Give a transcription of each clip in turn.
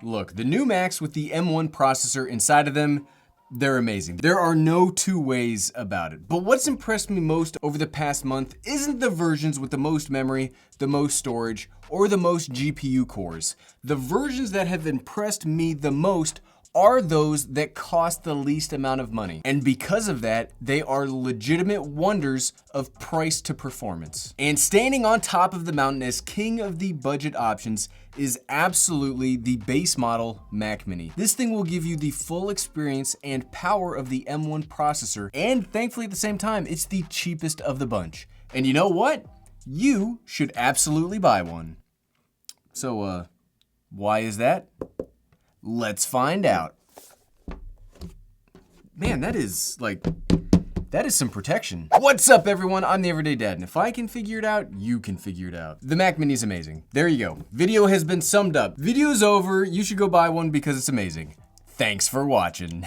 Look, the new Macs with the M1 processor inside of them, they're amazing. There are no two ways about it. But what's impressed me most over the past month isn't the versions with the most memory, the most storage, or the most GPU cores. The versions that have impressed me the most are those that cost the least amount of money. And because of that, they are legitimate wonders of price to performance. And standing on top of the mountain as king of the budget options is absolutely the base model Mac Mini. This thing will give you the full experience and power of the M1 processor, and thankfully at the same time, it's the cheapest of the bunch. And you know what? You should absolutely buy one. So, why is that? Let's find out. Man, that is some protection. What's up, everyone? I'm the Everyday Dad, and if I can figure it out, you can figure it out. The Mac Mini is amazing. There you go. Video has been summed up. Video's over. You should go buy one because it's amazing. Thanks for watching.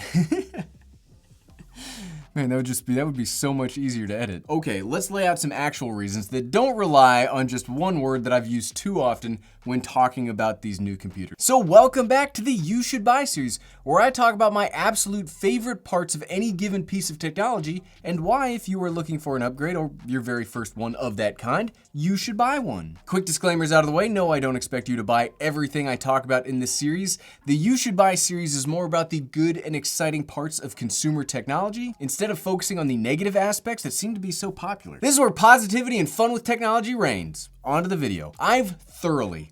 Man, that would be so much easier to edit. Okay, let's lay out some actual reasons that don't rely on just one word that I've used too often when talking about these new computers. So welcome back to the You Should Buy series, where I talk about my absolute favorite parts of any given piece of technology and why, if you are looking for an upgrade or your very first one of that kind, you should buy one. Quick disclaimers out of the way. No, I don't expect you to buy everything I talk about in this series. The You Should Buy series is more about the good and exciting parts of consumer technology, instead of focusing on the negative aspects that seem to be so popular. This is where positivity and fun with technology reigns. On to the video. I've thoroughly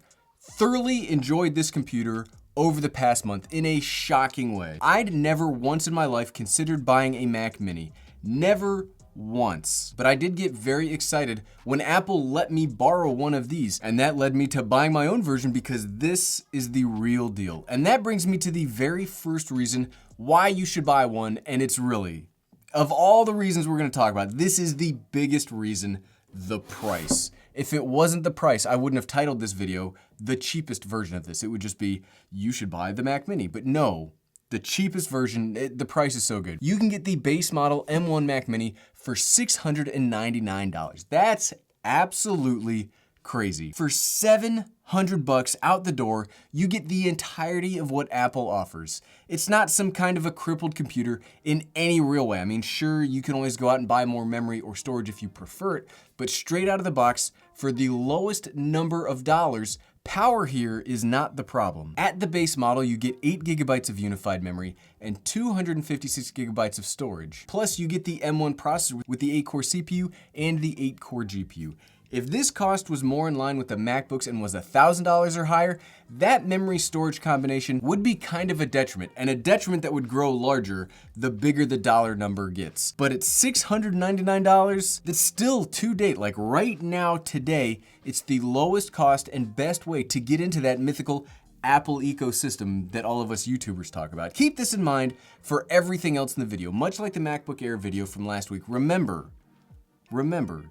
enjoyed this computer over the past month in a shocking way. I'd never once in my life considered buying a Mac Mini. Never once. But I did get very excited when Apple let me borrow one of these, and that led me to buying my own version because this is the real deal. And that brings me to the very first reason why you should buy one, and it's really, of all the reasons we're going to talk about, this is the biggest reason: the price. If it wasn't the price, I wouldn't have titled this video the cheapest version of this. It would just be, you should buy the Mac Mini. But no, the cheapest version, the price is so good. You can get the base model M1 Mac Mini for $699. That's absolutely crazy. For $700 out the door, you get the entirety of what Apple offers. It's not some kind of a crippled computer in any real way. I mean, sure, you can always go out and buy more memory or storage if you prefer it, but straight out of the box, for the lowest number of dollars, power here is not the problem. At the base model, you get 8 gigabytes of unified memory and 256 gigabytes of storage. Plus, you get the M1 processor with the 8-core CPU and the 8-core GPU. If this cost was more in line with the MacBooks and was $1,000 or higher, that memory storage combination would be kind of a detriment, and a detriment that would grow larger the bigger the dollar number gets. But at $699, that's still to date, like right now, today, it's the lowest cost and best way to get into that mythical Apple ecosystem that all of us YouTubers talk about. Keep this in mind for everything else in the video. Much like the MacBook Air video from last week, remember,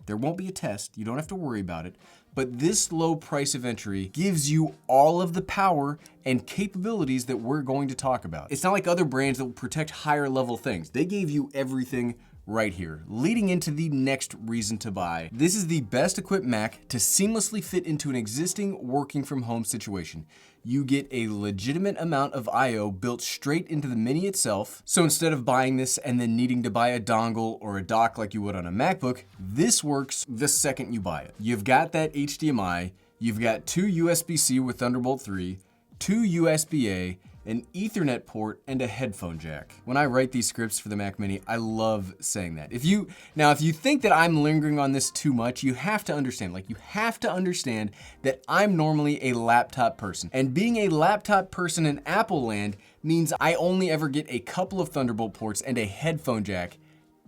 there won't be a test, you don't have to worry about it, but this low price of entry gives you all of the power and capabilities that we're going to talk about. It's not like other brands that will protect higher level things. They gave you everything right here. Leading into the next reason to buy, this is the best equipped Mac to seamlessly fit into an existing working from home situation. You get a legitimate amount of I/O built straight into the Mini itself. So instead of buying this and then needing to buy a dongle or a dock like you would on a MacBook, this works the second you buy it. You've got that HDMI, you've got 2 USB-C with Thunderbolt 3, 2 USB-A, an Ethernet port, and a headphone jack. When I write these scripts for the Mac Mini, I love saying that. If you think that I'm lingering on this too much, you have to understand that I'm normally a laptop person. And being a laptop person in Apple land means I only ever get a couple of Thunderbolt ports and a headphone jack,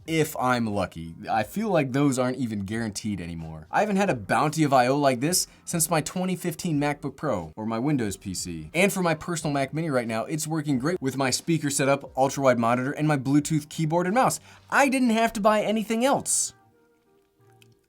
if I'm lucky. I feel like those aren't even guaranteed anymore. I haven't had a bounty of I/O like this since my 2015 MacBook Pro or my Windows PC. And for my personal Mac Mini right now, it's working great with my speaker setup, ultra-wide monitor, and my Bluetooth keyboard and mouse. I didn't have to buy anything else.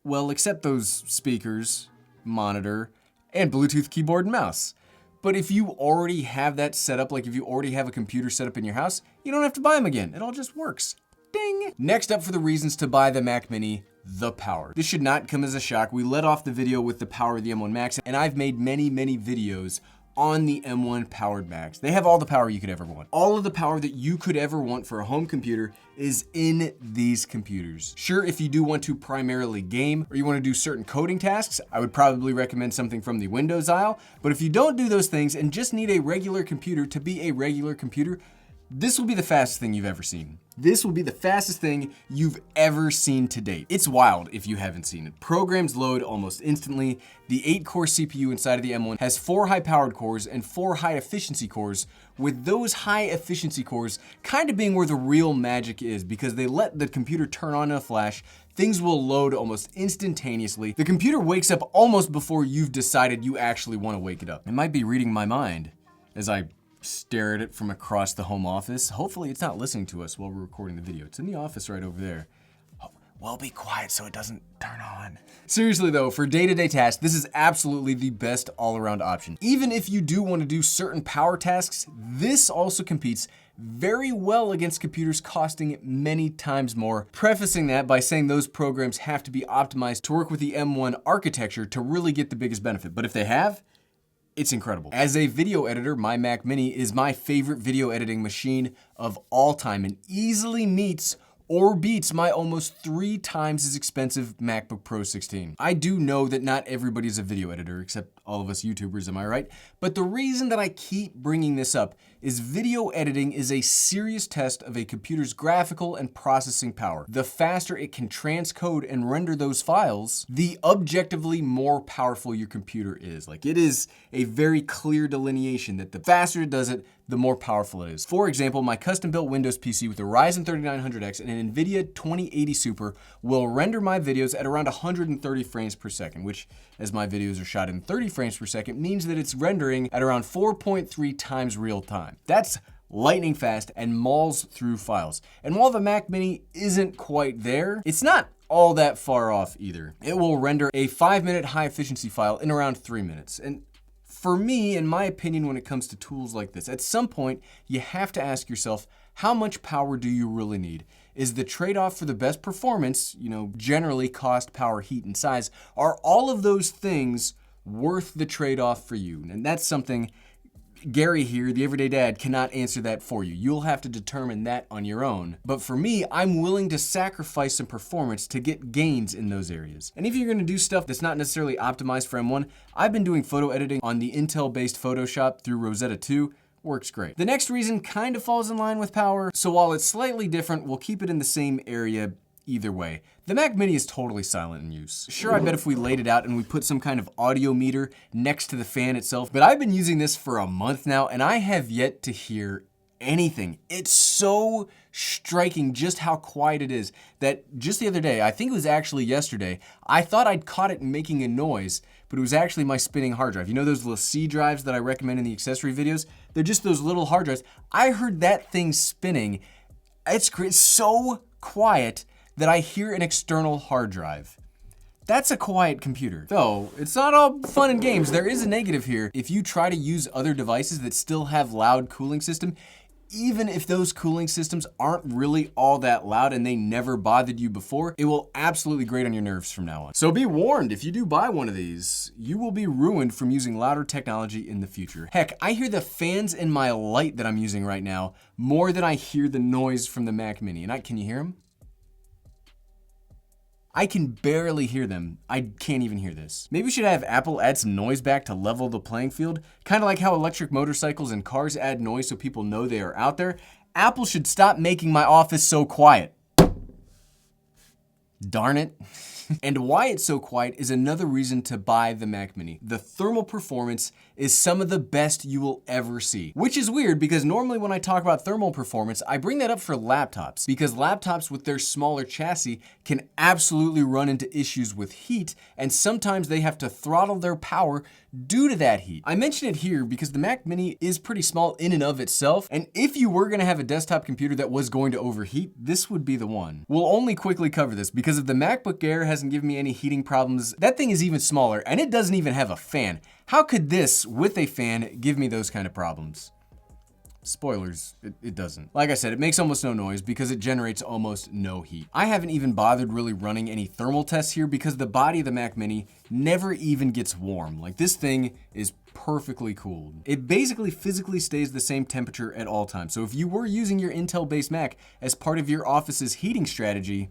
Well, except those speakers, monitor, and Bluetooth keyboard and mouse. But if you already have that set up, like if you already have a computer set up in your house, you don't have to buy them again. It all just works. Ding! Next up for the reasons to buy the Mac Mini, the power. This should not come as a shock. We led off the video with the power of the M1 Max, and I've made many videos on the M1 powered Macs. They have all the power you could ever want. All of the power that you could ever want for a home computer is in these computers. Sure, if you do want to primarily game or you want to do certain coding tasks, I would probably recommend something from the Windows aisle. But if you don't do those things and just need a regular computer to be a regular computer, this will be the fastest thing you've ever seen. This will be the fastest thing you've ever seen to date. It's wild if you haven't seen it. Programs load almost instantly. The 8-core CPU inside of the M1 has 4 high-powered cores and 4 high-efficiency cores, with those high-efficiency cores kind of being where the real magic is, because they let the computer turn on a flash. Things will load almost instantaneously. The computer wakes up almost before you've decided you actually want to wake it up. It might be reading my mind as I stare at it from across the home office. Hopefully it's not listening to us while we're recording the video. It's in the office right over there. Oh, well, be quiet so it doesn't turn on. Seriously though, for day-to-day tasks, this is absolutely the best all-around option. Even if you do want to do certain power tasks, this also competes very well against computers costing many times more. Prefacing that by saying those programs have to be optimized to work with the M1 architecture to really get the biggest benefit. But if they have, it's incredible. As a video editor, my Mac Mini is my favorite video editing machine of all time and easily meets or beats my almost 3 times as expensive MacBook Pro 16. I do know that not everybody's a video editor, except all of us YouTubers, am I right? But the reason that I keep bringing this up is video editing is a serious test of a computer's graphical and processing power. The faster it can transcode and render those files, the objectively more powerful your computer is. Like, it is a very clear delineation that the faster it does it, the more powerful it is. For example, my custom-built Windows PC with a Ryzen 3900X and an NVIDIA 2080 Super will render my videos at around 130 frames per second, which, as my videos are shot in 30 frames per second, means that it's rendering at around 4.3 times real time. That's lightning fast and mauls through files. And while the Mac Mini isn't quite there, it's not all that far off either. It will render a 5-minute high-efficiency file in around 3 minutes. And for me, in my opinion, when it comes to tools like this, at some point, you have to ask yourself, how much power do you really need? Is the trade-off for the best performance, generally cost, power, heat, and size, are all of those things worth the trade-off for you? And that's something Gary here, the everyday dad, cannot answer that for you. You'll have to determine that on your own. But for me, I'm willing to sacrifice some performance to get gains in those areas. And if you're gonna do stuff that's not necessarily optimized for M1, I've been doing photo editing on the Intel-based Photoshop through Rosetta 2. Works great. The next reason kind of falls in line with power, so while it's slightly different, we'll keep it in the same area either way. The Mac Mini is totally silent in use. Sure, I bet if we laid it out and we put some kind of audio meter next to the fan itself, but I've been using this for a month now and I have yet to hear anything. It's so striking just how quiet it is that just the other day, I think it was actually yesterday, I thought I'd caught it making a noise, but it was actually my spinning hard drive. You know those little C drives that I recommend in the accessory videos? They're just those little hard drives. I heard that thing spinning. It's so quiet that I hear an external hard drive. That's a quiet computer. Though, it's not all fun and games. There is a negative here. If you try to use other devices that still have loud cooling system, even if those cooling systems aren't really all that loud and they never bothered you before, it will absolutely grate on your nerves from now on. So be warned, if you do buy one of these, you will be ruined from using louder technology in the future. Heck, I hear the fans in my light that I'm using right now more than I hear the noise from the Mac Mini. And can you hear them? I can barely hear them. I can't even hear this. Maybe we should have Apple add some noise back to level the playing field. Kind of like how electric motorcycles and cars add noise so people know they are out there. Apple should stop making my office so quiet. Darn it. And why it's so quiet is another reason to buy the Mac Mini. The thermal performance is some of the best you will ever see. Which is weird because normally when I talk about thermal performance, I bring that up for laptops because laptops with their smaller chassis can absolutely run into issues with heat and sometimes they have to throttle their power due to that heat. I mention it here because the Mac Mini is pretty small in and of itself, and if you were gonna have a desktop computer that was going to overheat, this would be the one. We'll only quickly cover this because if the MacBook Air hasn't given me any heating problems, that thing is even smaller and it doesn't even have a fan. How could this, with a fan, give me those kind of problems? Spoilers, it doesn't. Like I said, it makes almost no noise because it generates almost no heat. I haven't even bothered really running any thermal tests here because the body of the Mac Mini never even gets warm. Like, this thing is perfectly cooled. It basically physically stays the same temperature at all times. So if you were using your Intel-based Mac as part of your office's heating strategy,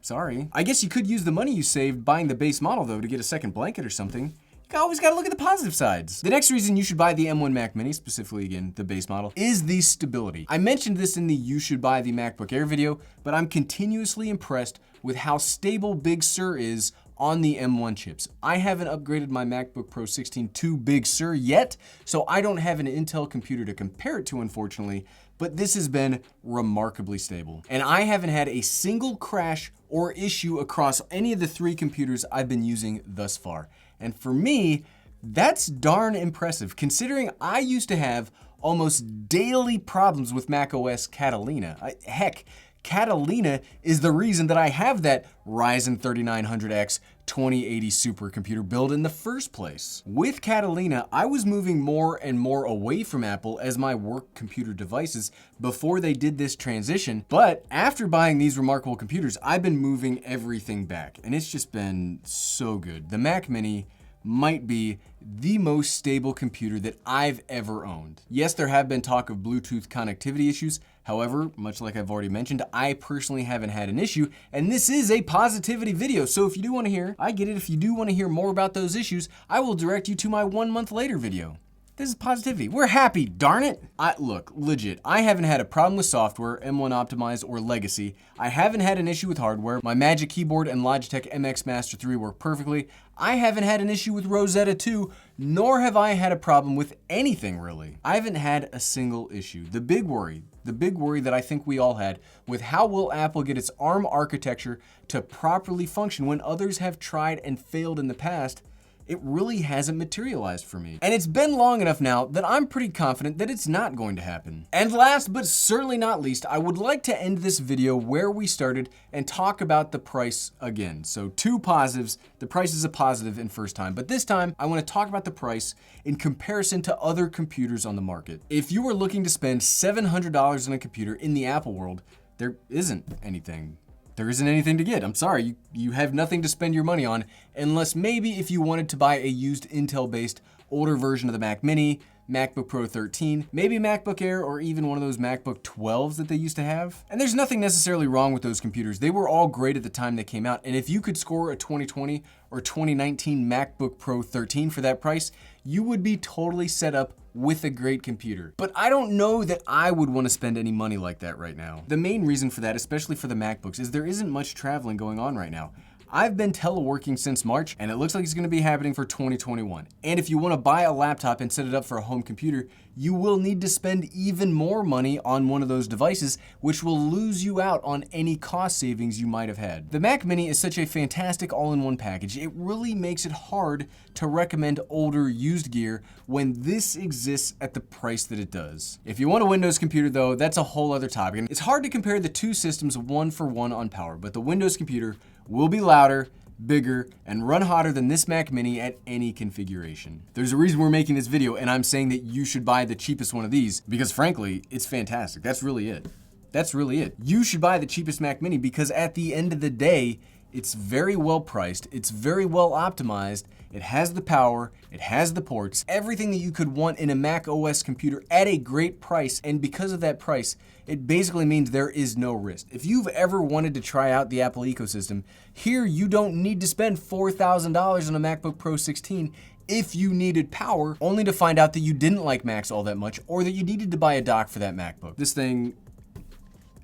sorry. I guess you could use the money you saved buying the base model though to get a second blanket or something. You always gotta look at the positive sides. The next reason you should buy the M1 Mac Mini, specifically again, the base model, is the stability. I mentioned this in the you should buy the MacBook Air video, but I'm continuously impressed with how stable Big Sur is on the M1 chips. I haven't upgraded my MacBook Pro 16 to Big Sur yet, so I don't have an Intel computer to compare it to, unfortunately, but this has been remarkably stable. And I haven't had a single crash or issue across any of the 3 computers I've been using thus far. And for me, that's darn impressive, considering I used to have almost daily problems with macOS Catalina. Heck, Catalina is the reason that I have that Ryzen 3900X 2080 supercomputer build in the first place. With Catalina, I was moving more and more away from Apple as my work computer devices before they did this transition, but after buying these remarkable computers, I've been moving everything back, and it's just been so good. The Mac Mini might be the most stable computer that I've ever owned. Yes, there have been talk of Bluetooth connectivity issues. However, much like I've already mentioned, I personally haven't had an issue, and this is a positivity video. So if you do want to hear, I get it, if you do want to hear more about those issues, I will direct you to my 1 month later video. This is positivity. We're happy, darn it. Look, legit, I haven't had a problem with software, M1 optimized or legacy. I haven't had an issue with hardware. My Magic Keyboard and Logitech MX Master 3 work perfectly. I haven't had an issue with Rosetta 2, nor have I had a problem with anything really. I haven't had a single issue. The big worry that I think we all had with how will Apple get its ARM architecture to properly function when others have tried and failed in the past, it really hasn't materialized for me. And it's been long enough now that I'm pretty confident that it's not going to happen. And last but certainly not least, I would like to end this video where we started and talk about the price again. So 2 positives, the price is a positive in first time, but this time I want to talk about the price in comparison to other computers on the market. If you were looking to spend $700 on a computer in the Apple world, there isn't anything. There isn't anything to get. I'm sorry, you have nothing to spend your money on unless maybe if you wanted to buy a used Intel-based older version of the Mac Mini, MacBook Pro 13, maybe MacBook Air, or even one of those MacBook 12s that they used to have. And there's nothing necessarily wrong with those computers. They were all great at the time they came out. And if you could score a 2020 or 2019 MacBook Pro 13 for that price, you would be totally set up with a great computer. But I don't know that I would want to spend any money like that right now. The main reason for that, especially for the MacBooks, is there isn't much traveling going on right now. I've been teleworking since March, and it looks like it's gonna be happening for 2021. And if you wanna buy a laptop and set it up for a home computer, you will need to spend even more money on one of those devices, which will lose you out on any cost savings you might have had. The Mac Mini is such a fantastic all-in-one package, it really makes it hard to recommend older used gear when this exists at the price that it does. If you want a Windows computer though, that's a whole other topic. And it's hard to compare the 2 systems 1 for 1 on power, but the Windows computer will be louder, bigger, and run hotter than this Mac Mini at any configuration. There's a reason we're making this video, and I'm saying that you should buy the cheapest one of these because frankly, it's fantastic. That's really it. That's really it. You should buy the cheapest Mac Mini because at the end of the day, it's very well priced, it's very well optimized, it has the power, it has the ports, everything that you could want in a Mac OS computer at a great price, and because of that price, it basically means there is no risk. If you've ever wanted to try out the Apple ecosystem, here you don't need to spend $4,000 on a MacBook Pro 16 if you needed power, only to find out that you didn't like Macs all that much, or that you needed to buy a dock for that MacBook. This thing,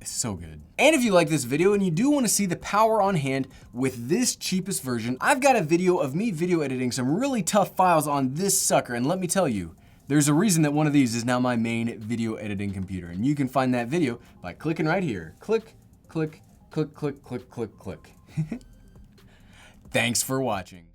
it's so good. And if you like this video and you do want to see the power on hand with this cheapest version, I've got a video of me video editing some really tough files on this sucker, and let me tell you, there's a reason that one of these is now my main video editing computer, and you can find that video by clicking right here. Click, click, click, click, click, click, click. Thanks for watching.